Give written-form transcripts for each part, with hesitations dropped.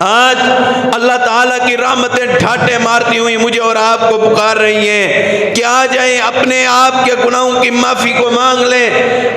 آج اللہ تعالیٰ کی رحمتیں ڈھاٹے مارتی ہوئی مجھے اور آپ کو پکار رہی ہیں کہ آ جائیں، اپنے آپ کے گناہوں کی معافی کو مانگ لیں،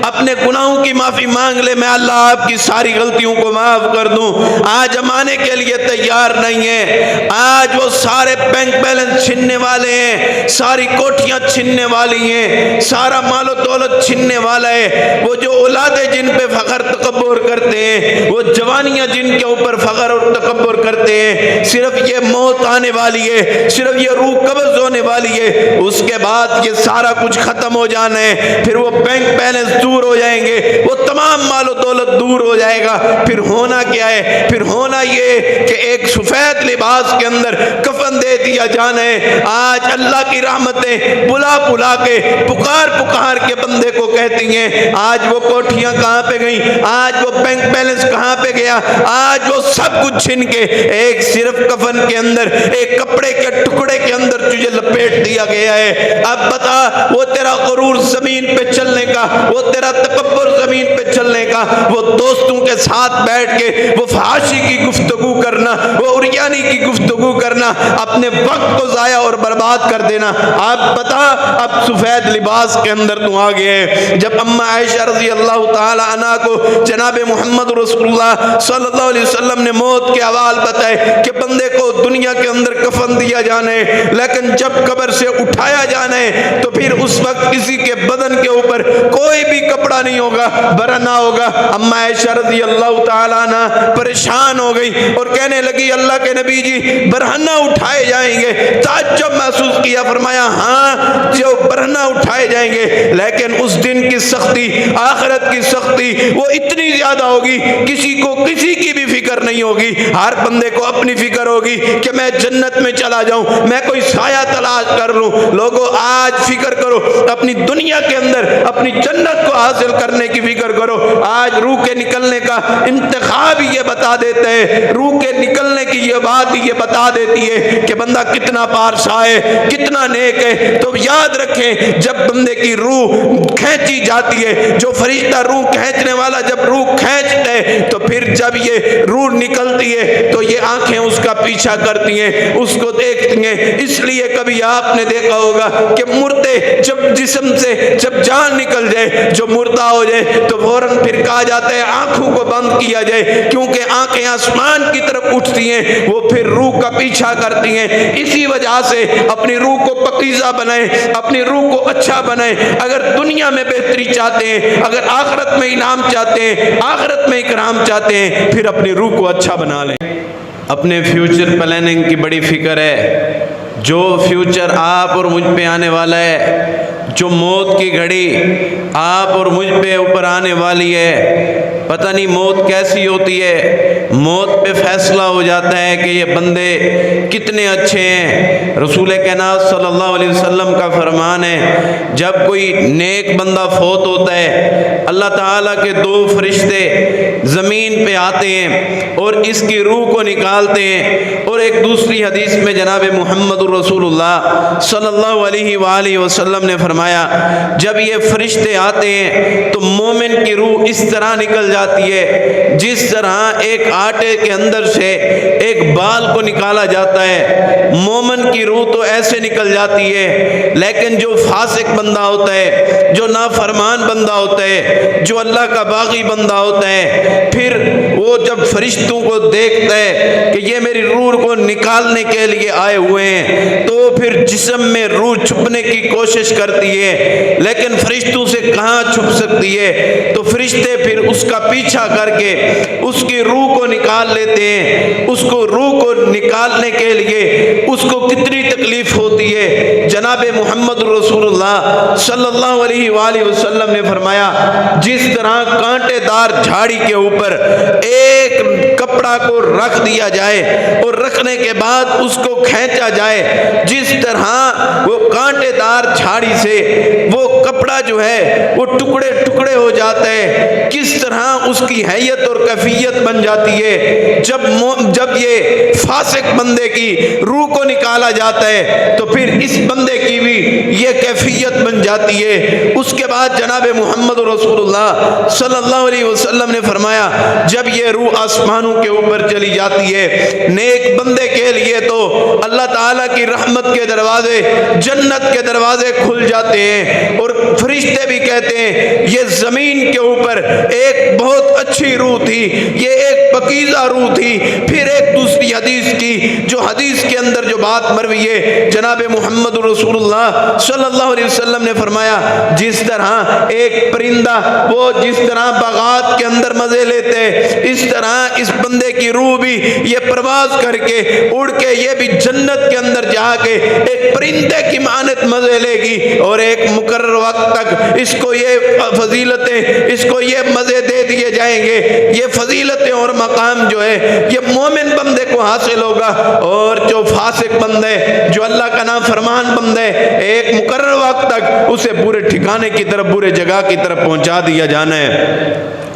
اپنے گناہوں کی معافی مانگ لیں، میں اللہ آپ کی ساری غلطیوں کو معاف کر دوں۔ آج ہم آنے کے لیے تیار نہیں ہیں۔ آج وہ سارے بینک بیلنس چھننے والے ہیں، ساری کوٹھیاں چھننے والی ہیں، سارا مال و دولت چھننے والا ہے۔ وہ جو اولادیں جن پہ فخر تکبر کرتے ہیں، وہ جوانیاں جن کے اوپر فخر اور تکبر کرتے ہیں، صرف یہ موت آنے والی ہے، صرف یہ روح قبض ہونے والی ہے، اس کے بعد یہ سارا کچھ ختم ہو جانا ہے۔ پھر وہ بینک بیلنس دور ہو جائیں گے، وہ تمام مال و دولت دور ہو جائے گا۔ پھر ہونا کیا ہے؟ پھر ہونا یہ کہ ایک سفید لباس کے اندر کفن دے دیا جانا ہے۔ آج اللہ کی رحمتیں بلا بلا کے پکار پکار کے بندے کو کہتی ہیں، آج وہ کوٹھیاں کہاں پہ گئیں؟ آج وہ بینک بیلنس کہاں پہ گیا؟ آج وہ سب کچھ چھن کے ایک صرف کفن کے اندر، ایک کپڑے کے ٹکڑے کے اندر تجھے لپیٹ دیا گیا ہے۔ اب بتا، وہ تیرا غرور زمین پہ چلنے کا، وہ تیرا تکبر زمین پہ چلنے کا، وہ دوستوں کے ساتھ بیٹھ کے وہ فحاشی کی گفتگو کرنا، وہ عریانی کی گفتگو کرنا، اپنے وقت کو ضائع اور برباد کر دینا۔ اب بتا، اب سفید لباس کے اندر تو آ گئے ہے۔ جب اماں عائشہ رضی اللہ تعالی عنہا کو جناب محمد رسول اللہ صلی اللہ علیہ وسلم نے موت کے احوال بتائے کہ بندے کو دنیا کے اندر کفن دیا جانا ہے، لیکن جب قبر سے اٹھایا جانا ہے تو پھر اس وقت کسی کے بدن کے اوپر کوئی بھی کپڑا نہیں ہوگا، برہنہ ہوگا۔ اماں عائشہ رضی اللہ تعالیٰ عنہ پریشان ہو گئی اور کہنے لگی، اللہ کے نبی جی برہنہ اٹھائے جائیں گے؟ تعجب محسوس کیا، فرمایا ہاں جو برہنہ اٹھائے جائیں گے، لیکن اس دن کی سختی، آخرت کی سختی وہ اتنی زیادہ ہوگی، کسی کو کسی کی بھی فکر نہیں ہوگی۔ ہر بندے کو اپنی فکر ہوگی کہ میں جنت میں چلا جاؤں، میں کوئی سایہ تلاش کر لوں۔ لوگوں آج فکر کرو، اپنی دنیا کے اندر اپنی جنت کو حاصل کرنے کی فکر کرو۔ آج روح کے نکلنے کا انتخاب یہ بتا دیتا ہے، روح کے نکلنے کی یہ بات یہ بتا دیتی ہے کہ بندہ کتنا پارسا ہے، کتنا نیک ہے۔ تو یاد رکھیں، جب بندے کی روح کھینچی جاتی ہے، جو فرشتہ روح کھینچنے والا جب روح کھینچتا ہے تو پھر جب یہ روح نکلتی ہے تو یہ آنکھیں اس کا پیچھا کرتی ہیں، اس کو دیکھتی ہیں۔ اس لیے کبھی آپ نے دیکھا ہوگا کہ مردے جب جسم سے جب جان نکل جائے، جو مردہ ہو جائے تو فوراً پھر کہا جاتا ہے آنکھوں کو بند کیا جائے، کیونکہ آنکھیں آسمان کی طرف اٹھتی ہیں، وہ پھر روح کا پیچھا کرتی ہیں۔ اسی وجہ سے اپنی روح کو پاکیزہ بنائیں، اپنی روح کو اچھا بنائیں۔ اگر دنیا میں بہتری چاہتے ہیں، اگر آخرت میں انعام چاہتے ہیں، آخرت میں اکرام چاہتے ہیں، پھر اپنی روح کو اچھا بنا لیں۔ اپنے فیوچر پلاننگ کی بڑی فکر ہے، جو فیوچر آپ اور مجھ پہ آنے والا ہے، جو موت کی گھڑی آپ اور مجھ پہ اوپر آنے والی ہے، پتہ نہیں موت کیسی ہوتی ہے۔ موت پہ فیصلہ ہو جاتا ہے کہ یہ بندے کتنے اچھے ہیں۔ رسول کائنات صلی اللہ علیہ وسلم کا فرمان ہے، جب کوئی نیک بندہ فوت ہوتا ہے، اللہ تعالیٰ کے دو فرشتے زمین پہ آتے ہیں اور اس کی روح کو نکالتے ہیں۔ اور ایک دوسری حدیث میں جناب محمد رسول اللہ صلی اللہ علیہ وآلہ وسلم نے فرمایا، جب یہ فرشتے آتے ہیں تو مومن کی روح اس طرح نکل جاتی ہے جس طرح ایک آٹے کے اندر سے ایک بال کو نکالا جاتا ہے۔ مومن کی روح تو ایسے نکل جاتی ہے، لیکن جو فاسق بندہ ہوتا ہے، جو نافرمان بندہ ہوتا ہے، جو اللہ کا باغی بندہ ہوتا ہے، پھر وہ جب فرشتوں کو دیکھتا ہے کہ یہ میری روح کو نکالنے کے لیے آئے ہوئے ہیں، تو پھر جسم میں روح چھپنے کی کوشش کرتی ہے، لیکن فرشتوں سے کہاں چھپ سکتی ہے؟ تو فرشتے پھر اس کا پیچھا کر کے اس کی روح کو نکال لیتے ہیں۔ اس کو روح کو نکالنے کے لیے اس کو کتنی تکلیف ہوتی ہے۔ جناب محمد رسول اللہ صلی اللہ علیہ وآلہ وسلم نے فرمایا، جس طرح کانٹے دار جھاڑی کے اوپر ایک کپڑا کو رکھ دیا جائے اور رکھنے کے بعد اس کو کھینچا جائے، جس طرح وہ کانٹے دار جھاڑی سے وہ کپڑا جو ہے وہ ٹکڑے ٹکڑے ہو جاتا ہے، کس طرح اس کی حیت اور کیفیت بن جاتی ہے۔ جب یہ فاسق بندے کی روح کو نکالا جاتا ہے تو پھر اس بندے کی بھی یہ کیفیت بن جاتی ہے۔ اس کے بعد جناب محمد رسول اللہ صلی اللہ علیہ وسلم نے فرمایا جب یہ روح آسمانوں کے اوپر چلی جاتی ہے، نیک بندے کے لیے تو اللہ تعالیٰ کی رحمت کے دروازے، جنت کے دروازے کھل جاتے ہیں، اور فرشتے بھی کہتے ہیں یہ زمین کے اوپر ایک بہت اچھی روح تھی، یہ ایک پاکیزہ روح تھی۔ پھر ایک دوسری حدیث کی، جو حدیث کے اندر جو بات مروی ہے، جناب محمد رسول اللہ صلی اللہ علیہ وسلم نے فرمایا جس طرح ایک پرندہ وہ جس طرح باغات کے اندر مزے لیتے، اس طرح اس بندے کی روح بھی یہ پرواز کر کے اڑ کے یہ بھی جنت کے اندر جا کے ایک پرندے کی مانت مزے لے گی، اور ایک مقرر وقت تک اس کو یہ فضیلتیں، اس کو یہ مزے دے دیے جائیں گے۔ یہ فضیلتیں اور مقام جو ہے یہ مومن بندے کو حاصل ہوگا، اور جو فاسق بندے، جو اللہ کا نام فرمان بندے، ایک مقرر وقت تک اسے برے ٹھکانے کی طرف، برے جگہ کی طرف پہنچا دیا جانا ہے۔